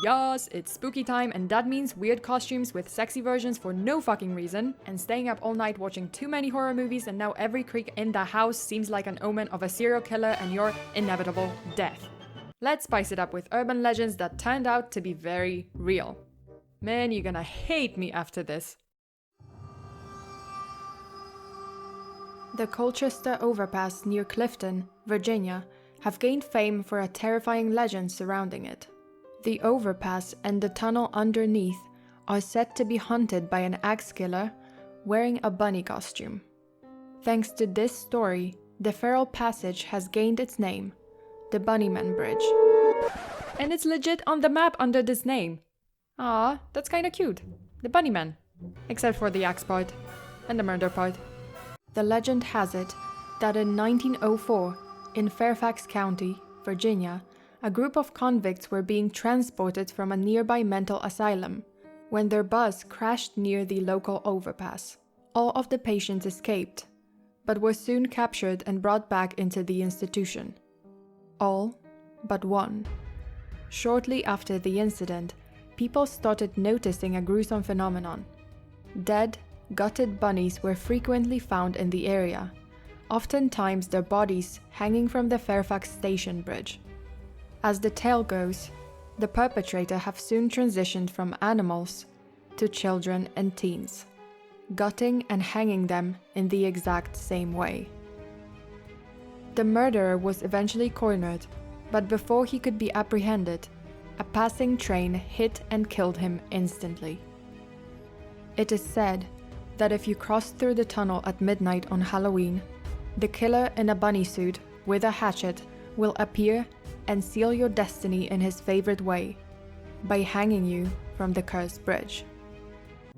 Yes, it's spooky time, and that means weird costumes with sexy versions for no fucking reason, and staying up all night watching too many horror movies, and now every creak in the house seems like an omen of a serial killer and your inevitable death. Let's spice it up with urban legends that turned out to be very real. Man, you're gonna hate me after this. The Colchester Overpass near Clifton, Virginia, have gained fame for a terrifying legend surrounding it. The overpass and the tunnel underneath are said to be haunted by an axe killer wearing a bunny costume. Thanks to this story, the feral passage has gained its name, the Bunnyman Bridge. And it's legit on the map under this name. Ah, that's kinda cute. The Bunnyman. Except for the axe part and the murder part. The legend has it that in 1904, in Fairfax County, Virginia, a group of convicts were being transported from a nearby mental asylum when their bus crashed near the local overpass. All of the patients escaped, but were soon captured and brought back into the institution. All but one. Shortly after the incident, people started noticing a gruesome phenomenon. Dead, gutted bunnies were frequently found in the area, oftentimes their bodies hanging from the Fairfax Station Bridge. As the tale goes, the perpetrator have soon transitioned from animals to children and teens, gutting and hanging them in the exact same way. The murderer was eventually cornered, but before he could be apprehended, a passing train hit and killed him instantly. It is said that if you cross through the tunnel at midnight on Halloween, the killer in a bunny suit with a hatchet will appear and seal your destiny in his favorite way, by hanging you from the cursed bridge.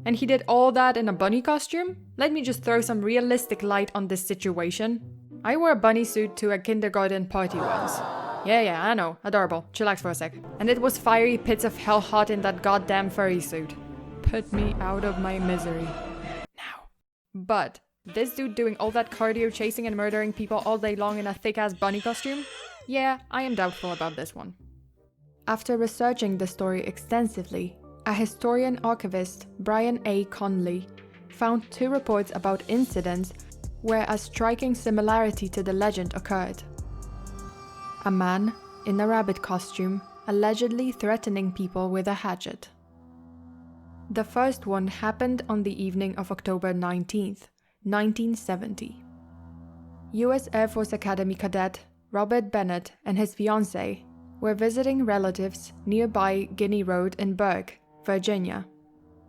And he did all that in a bunny costume? Let me just throw some realistic light on this situation. I wore a bunny suit to a kindergarten party once. Yeah, I know, adorable, chillax for a sec. And it was fiery pits of hell hot in that goddamn furry suit. Put me out of my misery. Now. But this dude doing all that cardio chasing and murdering people all day long in a thick-ass bunny costume? Yeah, I am doubtful about this one. After researching the story extensively, a historian archivist, Brian A. Conley, found 2 reports about incidents where a striking similarity to the legend occurred. A man in a rabbit costume allegedly threatening people with a hatchet. The first one happened on the evening of October 19th, 1970. US Air Force Academy cadet Robert Bennett and his fiancée were visiting relatives nearby Guinea Road in Burke, Virginia.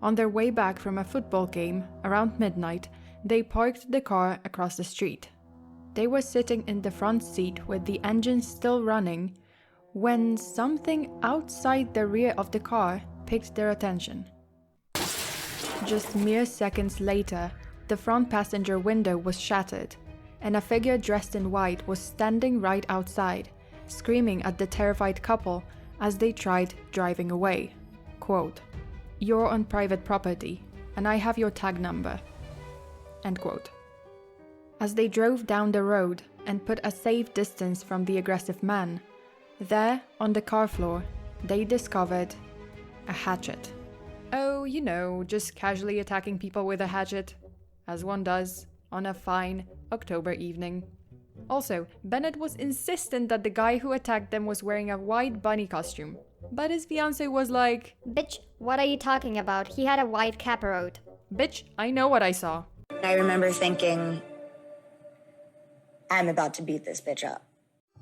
On their way back from a football game around midnight, they parked the car across the street. They were sitting in the front seat with the engine still running when something outside the rear of the car picked their attention. Just mere seconds later, the front passenger window was shattered, and a figure dressed in white was standing right outside, screaming at the terrified couple as they tried driving away. Quote, "You're on private property, and I have your tag number." End quote. As they drove down the road and put a safe distance from the aggressive man, there, on the car floor, they discovered a hatchet. Oh, you know, just casually attacking people with a hatchet, as one does on a fine October evening. Also, Bennett was insistent that the guy who attacked them was wearing a white bunny costume, but his fiancée was like, "Bitch, what are you talking about? He had a white caparot." "Bitch, I know what I saw." I remember thinking, I'm about to beat this bitch up.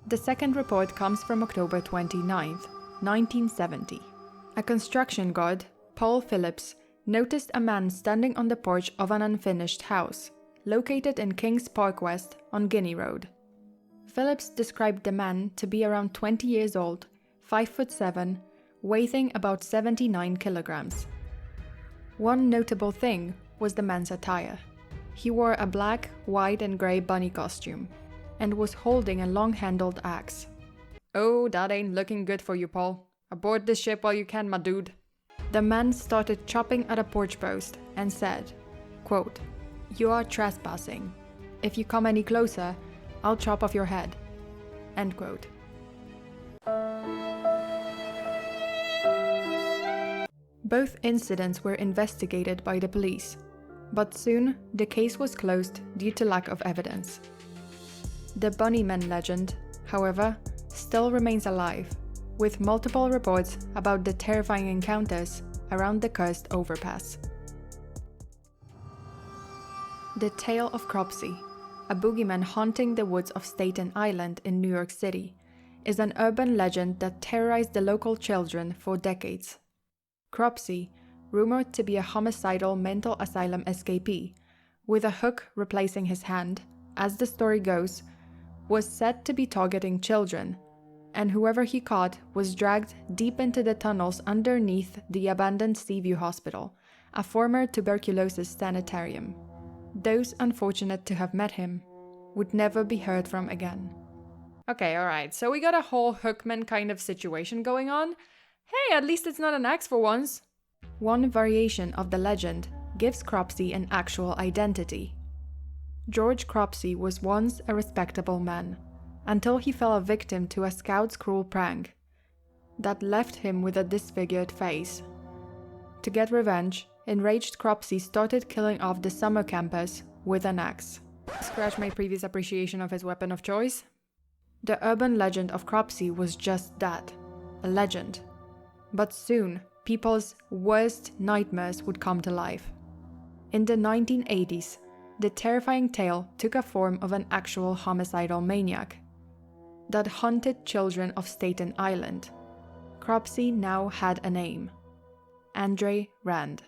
The second report comes from October 29th, 1970. A construction guard, Paul Phillips, noticed a man standing on the porch of an unfinished house, located in Kings Park West on Guinea Road. Phillips described the man to be around 20 years old, 5'7", weighing about 79 kilograms. One notable thing was the man's attire. He wore a black, white and grey bunny costume, and was holding a long-handled axe. "Oh, that ain't looking good for you, Paul. Aboard this ship while you can, my dude." The man started chopping at a porch post and said, quote, "You are trespassing. If you come any closer, I'll chop off your head." End quote. Both incidents were investigated by the police, but soon the case was closed due to lack of evidence. The Bunnymen legend, however, still remains alive, with multiple reports about the terrifying encounters around the cursed overpass. The Tale of Cropsey, a boogeyman haunting the woods of Staten Island in New York City, is an urban legend that terrorized the local children for decades. Cropsey, rumored to be a homicidal mental asylum escapee, with a hook replacing his hand, as the story goes, was said to be targeting children, and whoever he caught was dragged deep into the tunnels underneath the abandoned Seaview Hospital, a former tuberculosis sanitarium. Those unfortunate to have met him would never be heard from again. Okay, alright, so we got a whole Hookman kind of situation going on. Hey, at least it's not an axe for once. One variation of the legend gives Cropsey an actual identity. George Cropsey was once a respectable man, until he fell a victim to a scout's cruel prank that left him with a disfigured face. To get revenge, enraged Cropsey started killing off the summer campers with an axe. Scratch my previous appreciation of his weapon of choice. The urban legend of Cropsey was just that, a legend. But soon, people's worst nightmares would come to life. In the 1980s, the terrifying tale took a form of an actual homicidal maniac that hunted children of Staten Island. Cropsey now had a name: Andre Rand.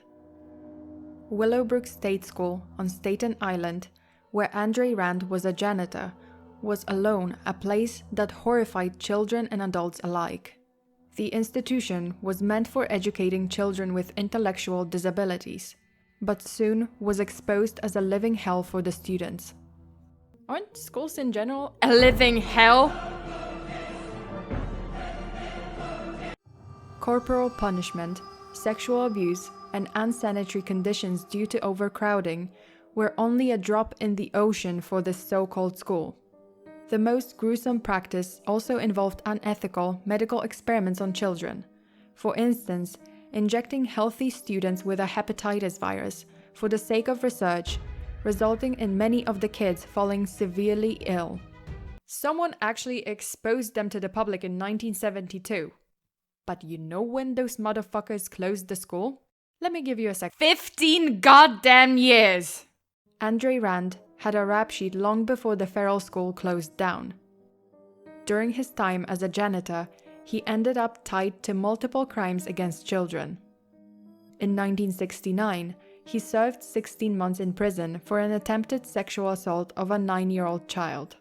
Willowbrook State School on Staten Island, where Andre Rand was a janitor, was alone a place that horrified children and adults alike. The institution was meant for educating children with intellectual disabilities, but soon was exposed as a living hell for the students. Aren't schools in general a living hell? Corporal punishment, sexual abuse, and unsanitary conditions due to overcrowding were only a drop in the ocean for this so-called school. The most gruesome practice also involved unethical medical experiments on children. For instance, injecting healthy students with a hepatitis virus for the sake of research, resulting in many of the kids falling severely ill. Someone actually exposed them to the public in 1972. But you know when those motherfuckers closed the school? Let me give you a sec. 15 goddamn years! Andre Rand had a rap sheet long before the feral school closed down. During his time as a janitor, he ended up tied to multiple crimes against children. In 1969, he served 16 months in prison for an attempted sexual assault of a 9-year-old child.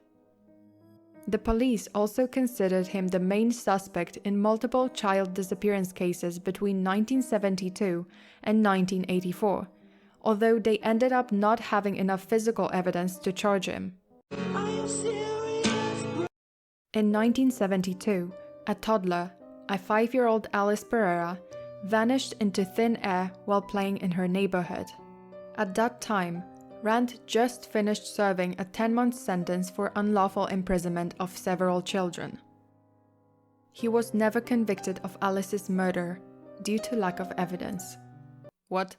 The police also considered him the main suspect in multiple child disappearance cases between 1972 and 1984, although they ended up not having enough physical evidence to charge him. In 1972, a toddler, a 5-year-old Alice Pereira, vanished into thin air while playing in her neighborhood. At that time, Rand just finished serving a 10-month sentence for unlawful imprisonment of several children. He was never convicted of Alice's murder due to lack of evidence. What?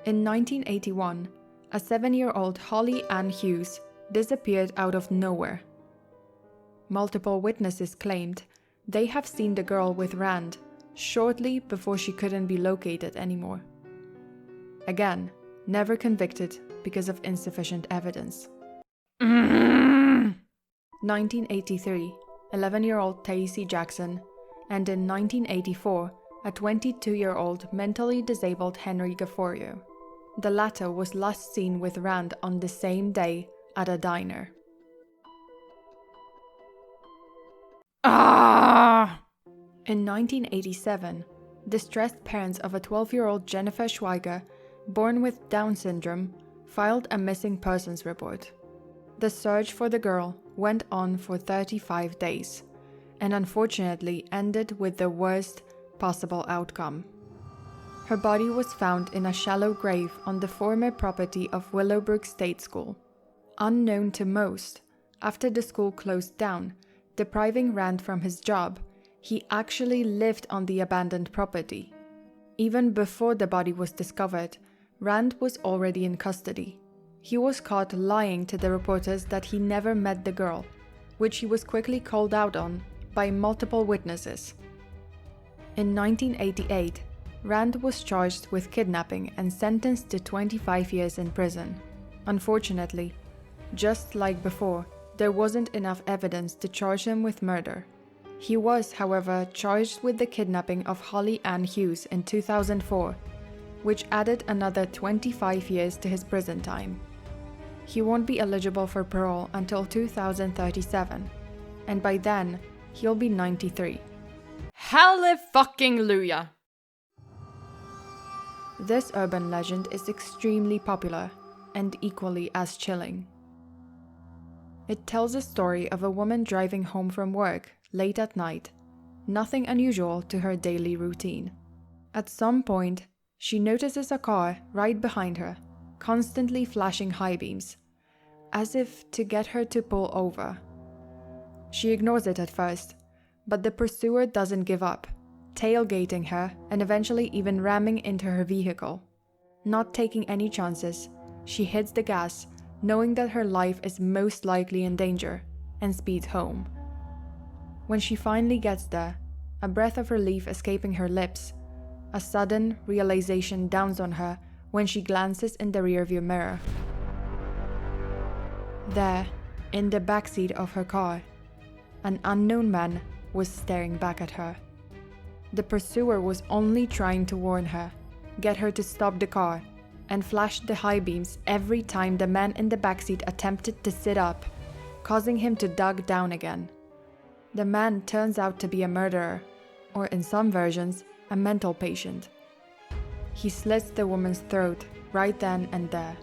In 1981, a 7-year-old Holly Ann Hughes disappeared out of nowhere. Multiple witnesses claimed they have seen the girl with Rand shortly before she couldn't be located anymore. Again, never convicted because of insufficient evidence. 1983, 11-year-old Tacy Jackson, and in 1984, a 22-year-old mentally disabled Henry Gafforio. The latter was last seen with Rand on the same day at a diner. In 1987, distressed parents of a 12-year-old Jennifer Schweiger, born with Down syndrome, filed a missing persons report. The search for the girl went on for 35 days, and unfortunately ended with the worst possible outcome. Her body was found in a shallow grave on the former property of Willowbrook State School. Unknown to most, after the school closed down, depriving Rand from his job, he actually lived on the abandoned property. Even before the body was discovered, Rand was already in custody. He was caught lying to the reporters that he never met the girl, which he was quickly called out on by multiple witnesses. In 1988, Rand was charged with kidnapping and sentenced to 25 years in prison. Unfortunately, just like before, there wasn't enough evidence to charge him with murder. He was, however, charged with the kidnapping of Holly Ann Hughes in 2004, which added another 25 years to his prison time. He won't be eligible for parole until 2037, and by then, he'll be 93. Hallelujah! This urban legend is extremely popular and equally as chilling. It tells a story of a woman driving home from work late at night, nothing unusual to her daily routine. At some point, she notices a car right behind her, constantly flashing high beams, as if to get her to pull over. She ignores it at first, but the pursuer doesn't give up, tailgating her and eventually even ramming into her vehicle. Not taking any chances, she hits the gas, knowing that her life is most likely in danger, and speeds home. When she finally gets there, a breath of relief escaping her lips, a sudden realization dawns on her when she glances in the rearview mirror. There, in the backseat of her car, an unknown man was staring back at her. The pursuer was only trying to warn her, get her to stop the car, and flashed the high beams every time the man in the backseat attempted to sit up, causing him to duck down again. The man turns out to be a murderer, or in some versions, a mental patient. He slits the woman's throat right then and there.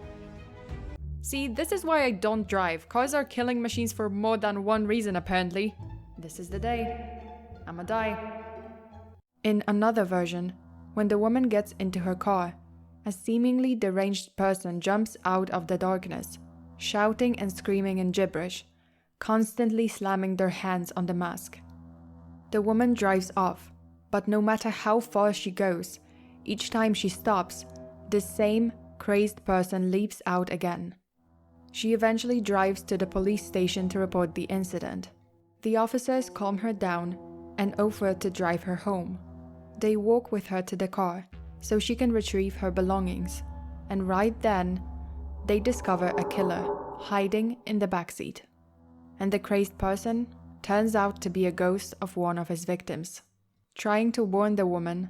See, this is why I don't drive. Cars are killing machines for more than one reason, apparently. This is the day. I'ma die. In another version, when the woman gets into her car, a seemingly deranged person jumps out of the darkness, shouting and screaming in gibberish, constantly slamming their hands on the mask. The woman drives off, but no matter how far she goes, each time she stops, the same crazed person leaps out again. She eventually drives to the police station to report the incident. The officers calm her down and offer to drive her home. They walk with her to the car so she can retrieve her belongings, and right then, they discover a killer hiding in the backseat. And the crazed person turns out to be a ghost of one of his victims, trying to warn the woman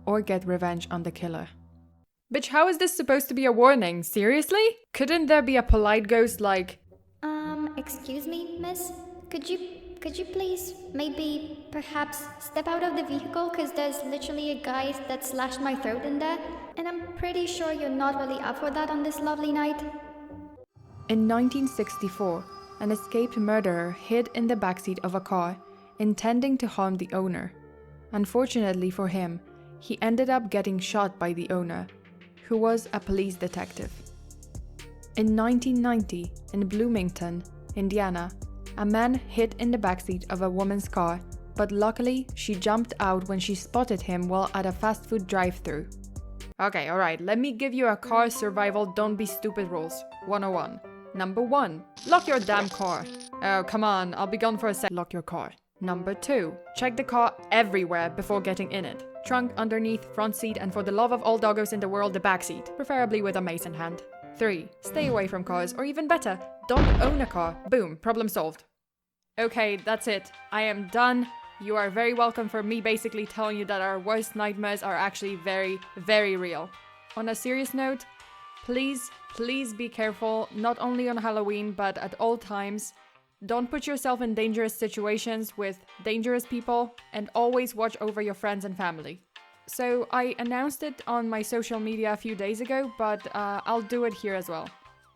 or get revenge on the killer. Bitch, how is this supposed to be a warning? Seriously? Couldn't there be a polite ghost like, Excuse me, miss? Could you please, perhaps step out of the vehicle, cause there's literally a guy that slashed my throat in there, and I'm pretty sure you're not really up for that on this lovely night. In 1964, an escaped murderer hid in the backseat of a car, intending to harm the owner. Unfortunately for him, he ended up getting shot by the owner, who was a police detective. In 1990, in Bloomington, Indiana, a man hid in the backseat of a woman's car, but luckily she jumped out when she spotted him while at a fast food drive-thru. Okay, alright, let me give you a car survival don't be stupid rules. 101. Number 1. Lock your damn car. Oh, come on, I'll be gone for a sec. Lock your car. Number 2. Check the car everywhere before getting in it. Trunk, underneath, front seat, and for the love of all doggos in the world, the back seat, preferably with a mace in hand. 3. Stay away from cars, or even better, don't own a car. Boom, problem solved. Okay, that's it. I am done. You are very welcome for me basically telling you that our worst nightmares are actually very, very real. On a serious note, please be careful, not only on Halloween, but at all times. Don't put yourself in dangerous situations with dangerous people, and always watch over your friends and family. So I announced it on my social media a few days ago, but I'll do it here as well.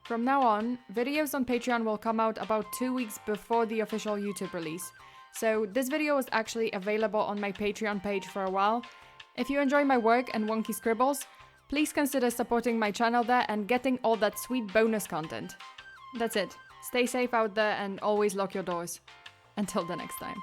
From now on, videos on Patreon will come out about 2 weeks before the official YouTube release. So this video was actually available on my Patreon page for a while. If you enjoy my work and wonky scribbles, please consider supporting my channel there and getting all that sweet bonus content. That's it. Stay safe out there and always lock your doors. Until the next time.